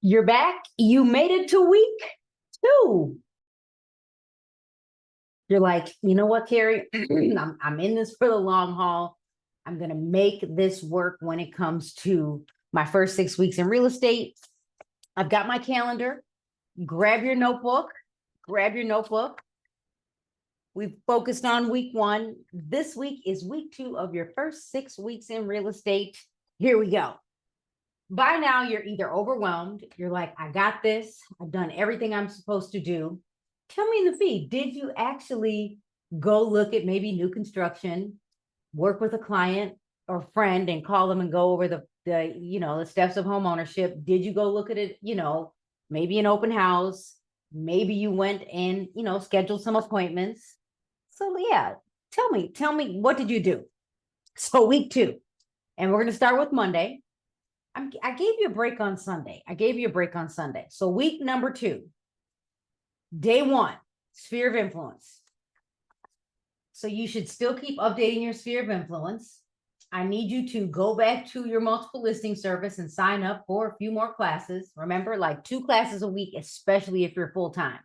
You're back. You made it to week 2. You're like, you know what, Carrie? I'm in this for the long haul. I'm going to make this work when it comes to my first 6 weeks in real estate. I've got my calendar. Grab your notebook. Grab your notebook. We've focused on week 1. This week is week 2 of your first 6 weeks in real estate. Here we go. By now, you're either overwhelmed. You're like, I got this. I've done everything I'm supposed to do. Tell me in the feed, did you actually go look at maybe new construction, work with a client or friend and call them and go over the steps of home ownership? Did you go look at it, maybe an open house? Maybe you went and, scheduled some appointments. So yeah, tell me, what did you do? So week 2, and we're going to start with Monday. I gave you a break on Sunday. So week number 2, day 1, sphere of influence. So you should still keep updating your sphere of influence. I need you to go back to your multiple listing service and sign up for a few more classes. Remember, like 2 classes a week, especially if you're full-time.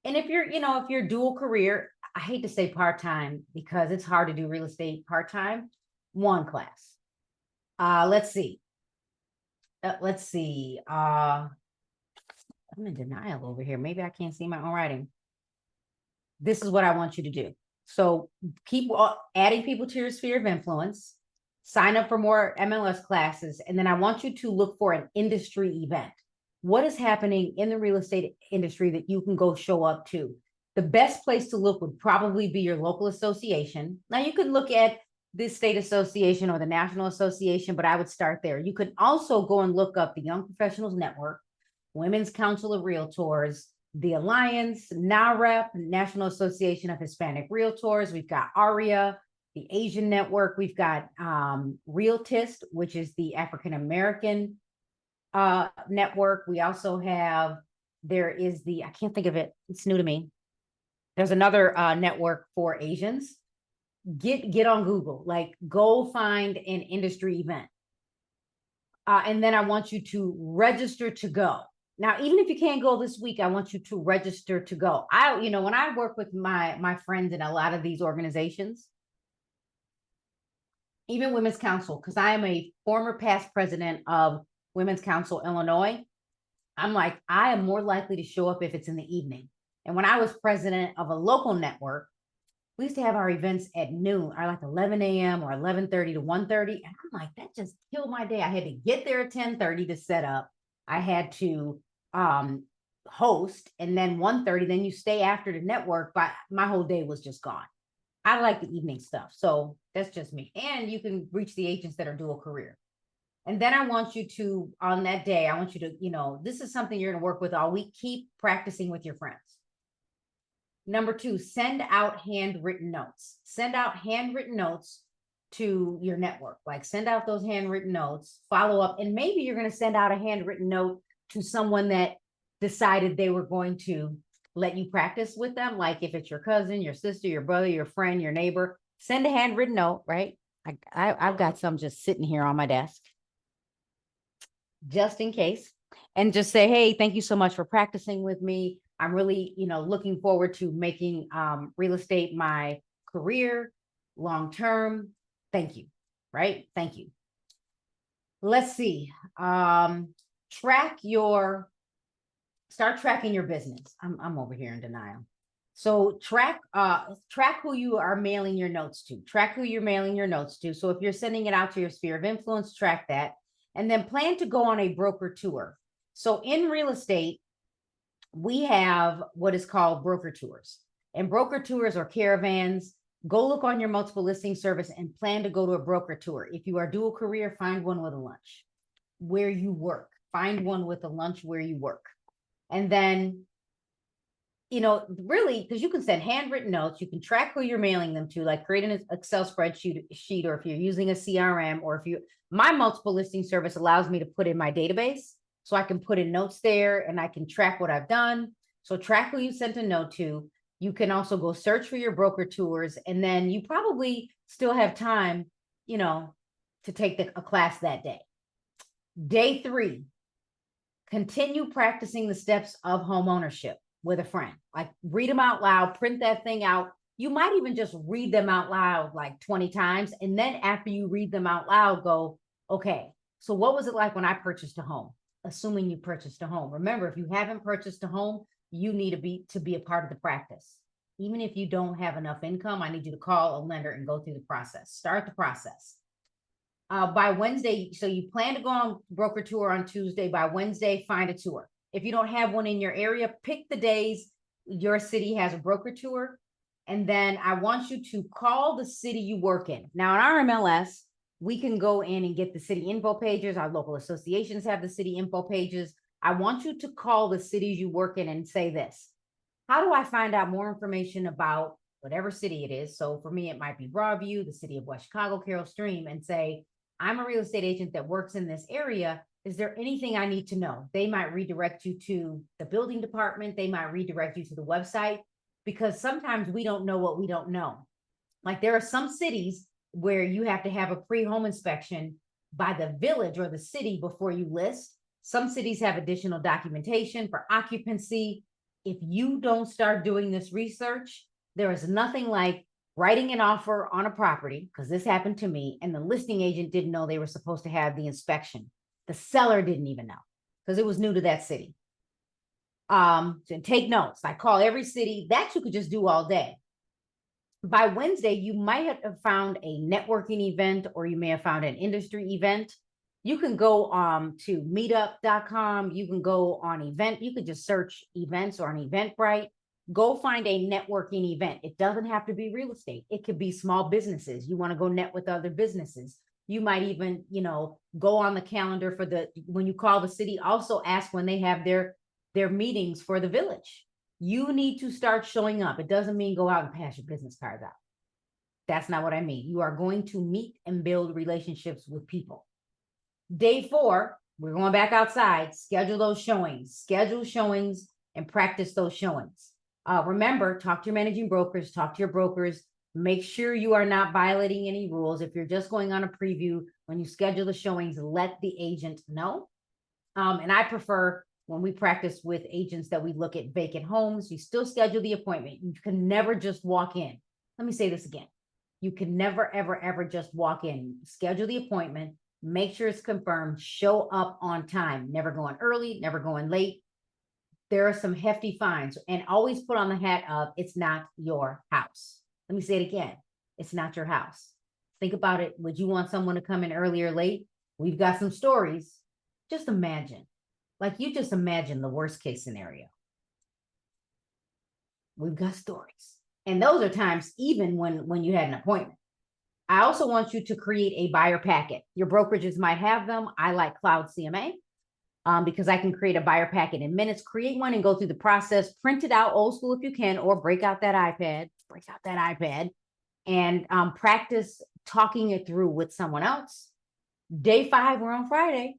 And if you're dual career, I hate to say part-time because it's hard to do real estate part-time, 1 class. Let's see. I'm in denial over here. Maybe I can't see my own writing. This is what I want you to do. So keep adding people to your sphere of influence, sign up for more MLS classes, and then I want you to look for an industry event. What is happening in the real estate industry that you can go show up to? The best place to look would probably be your local association. Now you could look at this state association or the national association, but I would start there. You could also go and look up the Young Professionals Network, Women's Council of Realtors, the Alliance, NAREP, National Association of Hispanic Realtors. We've got ARIA, the Asian Network. We've got Realtist, which is the African American network. We also have, I can't think of it. It's new to me. There's another network for Asians. Get on Google, like go find an industry event. And then I want you to register to go. Now, even if you can't go this week, I want you to register to go. When I work with my friends in a lot of these organizations, even Women's Council, because I am a former past president of Women's Council Illinois, I'm like, I am more likely to show up if it's in the evening. And when I was president of a local network, we used to have our events at noon, or like 11 a.m. or 11:30 to 1:30. And I'm like, that just killed my day. I had to get there at 10:30 to set up. I had to host, and then 1:30, then you stay after the network, but my whole day was just gone. I like the evening stuff. So that's just me. And you can reach the agents that are dual career. And then I want you to, on that day, I want you to, this is something you're going to work with all week. Keep practicing with your friends. Number 2, send out handwritten notes. Send out handwritten notes to your network. Like send out those handwritten notes, follow up, and maybe you're going to send out a handwritten note to someone that decided they were going to let you practice with them. Like if it's your cousin, your sister, your brother, your friend, your neighbor, send a handwritten note, right? I've got some just sitting here on my desk, just in case. And just say, hey, thank you so much for practicing with me. I'm really, looking forward to making real estate my career long-term. Thank you, right? Thank you. Let's see. Start tracking your business. I'm over here in denial. So track who you are mailing your notes to. Track who you're mailing your notes to. So if you're sending it out to your sphere of influence, track that. And then plan to go on a broker tour. So in real estate, we have what is called broker tours. And broker tours or caravans. Go look on your multiple listing service and plan to go to a broker tour. If you are dual career, find one with a lunch where you work. Find one with a lunch where you work. And then, really, because you can send handwritten notes, you can track who you're mailing them to, like create an Excel spreadsheet, or if you're using a CRM, or my multiple listing service allows me to put in my database. So I can put in notes there and I can track what I've done. So track who you sent a note to. You can also go search for your broker tours. And then you probably still have time, to take a class that day. Day 3, continue practicing the steps of home ownership with a friend. Like read them out loud, print that thing out. You might even just read them out loud like 20 times. And then after you read them out loud, go, okay, so what was it like when I purchased a home? Assuming you purchased a home. Remember, if you haven't purchased a home, you need to be a part of the practice. Even if you don't have enough income, I need you to call a lender and go through the process. Start the process. By Wednesday, so you plan to go on broker tour on Tuesday. By Wednesday, find a tour. If you don't have one in your area, pick the days your city has a broker tour. And then I want you to call the city you work in. Now in our MLS, we can go in and get the city info pages. Our local associations have the city info pages. I want you to call the cities you work in and say this: how do I find out more information about whatever city it is? So for me, it might be Broadview, the city of West Chicago, Carroll Stream, and say, I'm a real estate agent that works in this area. Is there anything I need to know? They might redirect you to the building department. They might redirect you to the website, because sometimes we don't know what we don't know. Like there are some cities where you have to have a pre-home inspection by the village or the city before you list. Some cities have additional documentation for occupancy. If you don't start doing this research, there is nothing like writing an offer on a property, because this happened to me, and the listing agent didn't know they were supposed to have the inspection. The seller didn't even know, because it was new to that city. So take notes. I call every city. That you could just do all day. By Wednesday, you might have found a networking event, or you may have found an industry event. You can go to meetup.com. You can go on event. You could just search events or on Eventbrite. Go find a networking event. It doesn't have to be real estate. It could be small businesses. You want to go net with other businesses. You might even, go on the calendar for when you call the city, also ask when they have their meetings for the village. You need to start showing up. It doesn't mean go out and pass your business cards out. That's not what I mean. You are going to meet and build relationships with people. Day 4, we're going back outside. Schedule those showings. Schedule showings and practice those showings. Remember, talk to your managing brokers, talk to your brokers, make sure you are not violating any rules. If you're just going on a preview, when you schedule the showings, let the agent know. And I prefer when we practice with agents that we look at vacant homes, you still schedule the appointment. You can never just walk in. Let me say this again. You can never, ever, ever just walk in. Schedule the appointment, make sure it's confirmed, show up on time, never going early, never going late. There are some hefty fines, and always put on the hat of, it's not your house. Let me say it again. It's not your house. Think about it. Would you want someone to come in early or late? We've got some stories. Just imagine, you just imagine the worst case scenario. We've got stories. And those are times even when you had an appointment. I also want you to create a buyer packet. Your brokerages might have them. I like Cloud CMA. Because I can create a buyer packet in minutes. Create one and go through the process. Print it out old school if you can, or break out that iPad. And practice talking it through with someone else. Day 5, we're on Friday.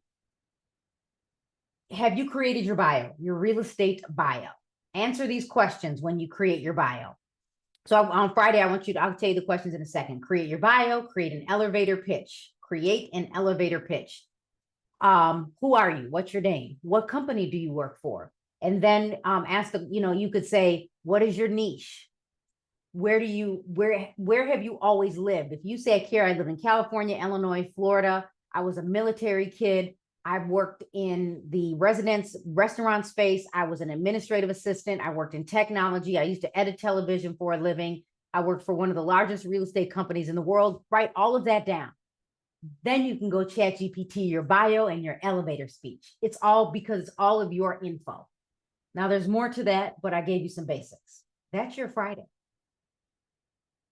Have you created your bio, your real estate bio? Answer these questions when you create your bio. So on Friday, I'll tell you the questions in a second. Create your bio, create an elevator pitch. Create an elevator pitch. Who are you? What's your name? What company do you work for? And then ask them, you could say, what is your niche? Where have you always lived? If you say, Carrie, I live in California, Illinois, Florida. I was a military kid. I've worked in the restaurant space. I was an administrative assistant. I worked in technology. I used to edit television for a living. I worked for one of the largest real estate companies in the world. Write all of that down. Then you can go ChatGPT your bio and your elevator speech. It's all because it's all of your info. Now there's more to that, but I gave you some basics. That's your Friday.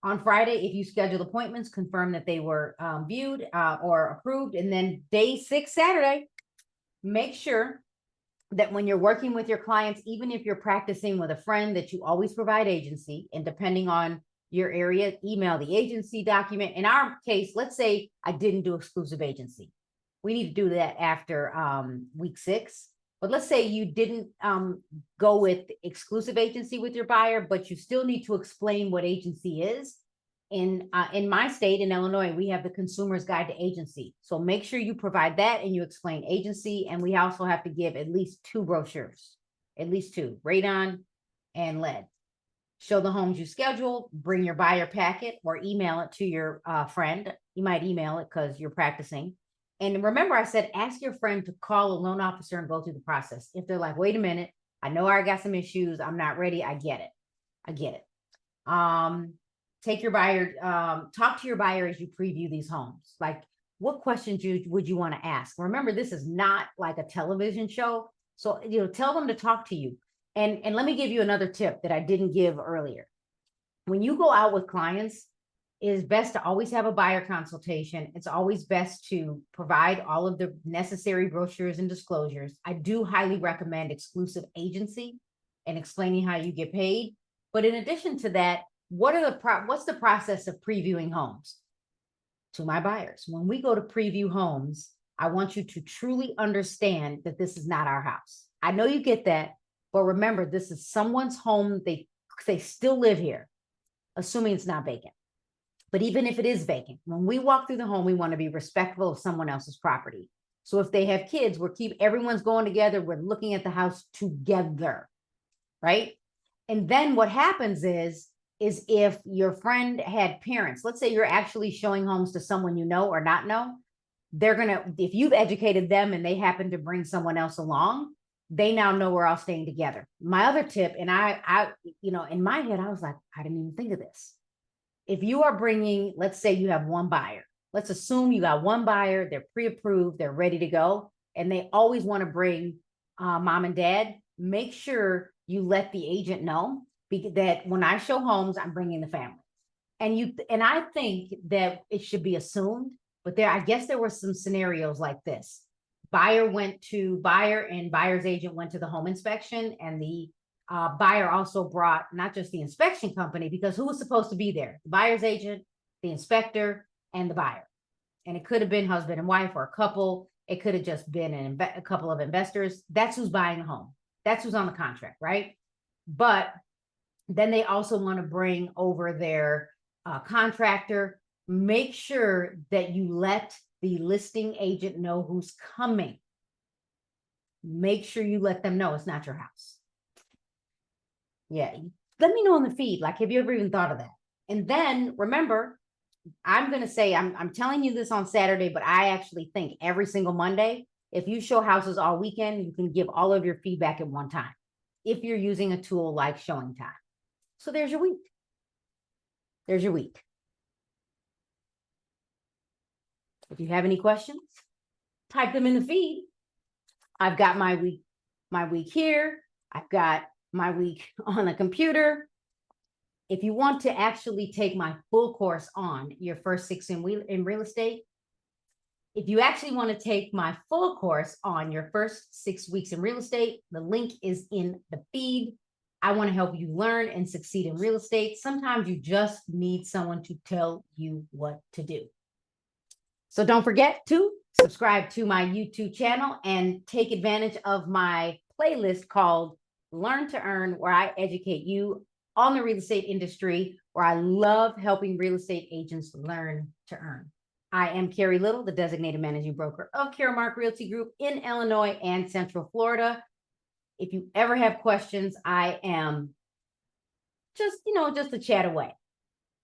On Friday, if you schedule appointments, confirm that they were viewed or approved. And then day 6, Saturday, make sure that when you're working with your clients, even if you're practicing with a friend, that you always provide agency. And depending on your area, email the agency document. In our case, let's say I didn't do exclusive agency. We need to do that after week 6. But let's say you didn't go with exclusive agency with your buyer, but you still need to explain what agency is. In my state, in Illinois, we have the Consumer's Guide to Agency. So make sure you provide that and you explain agency. And we also have to give at least 2 brochures, at least 2, radon and lead. Show the homes you scheduled, bring your buyer packet or email it to your friend. You might email it because you're practicing. And remember, I said, ask your friend to call a loan officer and go through the process. If they're like, wait a minute, I know I got some issues, I'm not ready, I get it. I get it. Take your buyer, talk to your buyer as you preview these homes. Like, what questions would you want to ask? Remember, this is not like a television show. So, tell them to talk to you. And let me give you another tip that I didn't give earlier. When you go out with clients, it is best to always have a buyer consultation. It's always best to provide all of the necessary brochures and disclosures. I do highly recommend exclusive agency and explaining how you get paid. But in addition to that, what's the process of previewing homes? To my buyers, when we go to preview homes, I want you to truly understand that this is not our house. I know you get that, but remember, this is someone's home. They still live here, assuming it's not vacant. But even if it is vacant, when we walk through the home, we want to be respectful of someone else's property. So if they have kids, everyone's going together. We're looking at the house together, right? And then what happens is if your friend had parents, let's say you're actually showing homes to someone you know or not know, if you've educated them and they happen to bring someone else along, they now know we're all staying together. My other tip, and I in my head, I was like, I didn't even think of this. If you are bringing, let's say you have one buyer, let's assume you got one buyer, they're pre-approved, they're ready to go, and they always want to bring mom and dad, make sure you let the agent know that when I show homes, I'm bringing the family. And I think that it should be assumed, but I guess there were some scenarios like this. Buyer and buyer's agent went to the home inspection, and the buyer also brought not just the inspection company, because who was supposed to be there? The buyer's agent, the inspector, and the buyer. And it could have been husband and wife or a couple. It could have just been a couple of investors. That's who's buying a home. That's who's on the contract, right? But then they also want to bring over their contractor. Make sure that you let the listing agent know who's coming. Make sure you let them know it's not your house. Yeah, let me know on the feed. Like, have you ever even thought of that? And then remember, I'm going to say, I'm telling you this on Saturday, but I actually think every single Monday, if you show houses all weekend, you can give all of your feedback at one time, if you're using a tool like Showing Time. So there's your week. There's your week. If you have any questions, type them in the feed. I've got my week here. I've got my week on the computer. If you want to actually take my full course on your first 6 in real estate, if you actually want to take my full course on your first 6 weeks in real estate, the link is in the feed. I want to help you learn and succeed in real estate. Sometimes you just need someone to tell you what to do. So don't forget to subscribe to my YouTube channel and take advantage of my playlist called Learn to Earn, where I educate you on the real estate industry, where I love helping real estate agents learn to earn. I am Carrie Little, the designated managing broker of CarMarc Realty Group in Illinois and Central Florida. If you ever have questions, I am just a chat away.